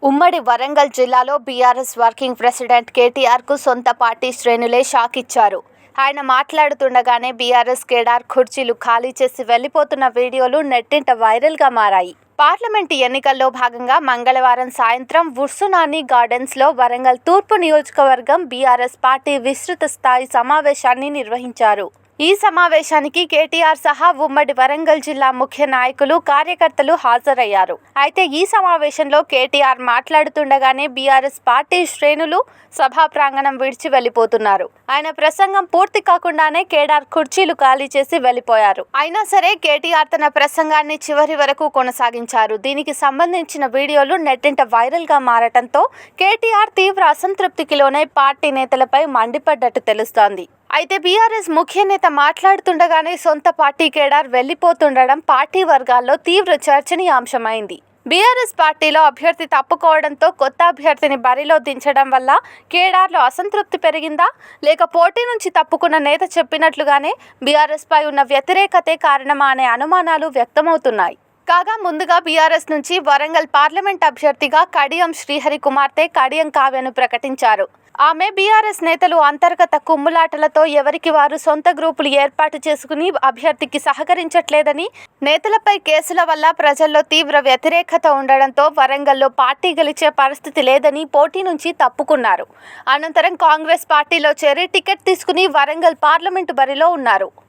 ఉమ్మడి వరంగల్ జిల్లాలో BRS working president కేటీఆర్కు సొంత పార్టీ శ్రేణులే షాక్ ఇచ్చారు. ఆయన మాట్లాడుతుండగానే బీఆర్ఎస్ కేడర్ కుర్చీలు ఖాళీ చేసి వెళ్లిపోతున్న వీడియోలు నెట్టింట వైరల్గా మారాయి. పార్లమెంటు ఎన్నికల్లో భాగంగా మంగళవారం సాయంత్రం వుర్సునాని గార్డెన్స్లో వరంగల్ తూర్పు నియోజకవర్గం బీఆర్ఎస్ పార్టీ విస్తృత స్థాయి సమావేశాన్ని నిర్వహించారు. ఈ సమావేశానికి కేటీఆర్ సహా ఉమ్మడి వరంగల్ జిల్లా ముఖ్య నాయకులు, కార్యకర్తలు హాజరయ్యారు. అయితే ఈ సమావేశంలో కేటీఆర్ మాట్లాడుతుండగానే బీఆర్ఎస్ పార్టీ శ్రేణులు సభా ప్రాంగణం విడిచి వెళ్లిపోతున్నారు. ఆయన ప్రసంగం పూర్తి కాకుండానే కేటీఆర్ కుర్చీలు ఖాళీ చేసి వెళ్లిపోయారు. అయినా సరే కేటీఆర్ తన ప్రసంగాన్ని చివరి వరకు కొనసాగించారు. దీనికి సంబంధించిన వీడియోలు నెట్టింట వైరల్ గా మారటంతో కేటీఆర్ తీవ్ర అసంతృప్తికి లోనై పార్టీ నేతలపై మండిపడ్డట్టు తెలుస్తోంది. అయితే బీఆర్ఎస్ ముఖ్య నేత మాట్లాడుతుండగానే సొంత పార్టీ కేడర్ వెళ్లిపోతుండడం పార్టీ వర్గాల్లో తీవ్ర చర్చనీయాంశమైంది. బీఆర్ఎస్ పార్టీలో అభ్యర్థి తప్పుకోవడంతో కొత్త అభ్యర్థిని బరిలో దించడం వల్ల కేడర్లో అసంతృప్తి పెరిగిందా, లేక పోటీ నుంచి తప్పుకున్న నేత చెప్పినట్లుగానే బీఆర్ఎస్ పై ఉన్న వ్యతిరేకతే కారణమా అనే అనుమానాలు వ్యక్తమవుతున్నాయి. కాగా ముందుగా బీఆర్ఎస్ నుంచి వరంగల్ పార్లమెంట్ అభ్యర్థిగా కడియం శ్రీహరి కుమార్తె కడియం కావ్యను ప్రకటించారు. ఆమె బీఆర్ఎస్ నేతలు అంతర్గత కుమ్ములాటలతో ఎవరికి వారు సొంత గ్రూపులు ఏర్పాటు చేసుకుని అభ్యర్థికి సహకరించట్లేదని, నేతలపై కేసుల వల్ల ప్రజల్లో తీవ్ర వ్యతిరేకత ఉండడంతో వరంగల్లో పార్టీ గెలిచే పరిస్థితి లేదని పోటీ నుంచి తప్పుకున్నారు. అనంతరం కాంగ్రెస్ పార్టీలో చేరి టికెట్ తీసుకుని వరంగల్ పార్లమెంటు బరిలో ఉన్నారు.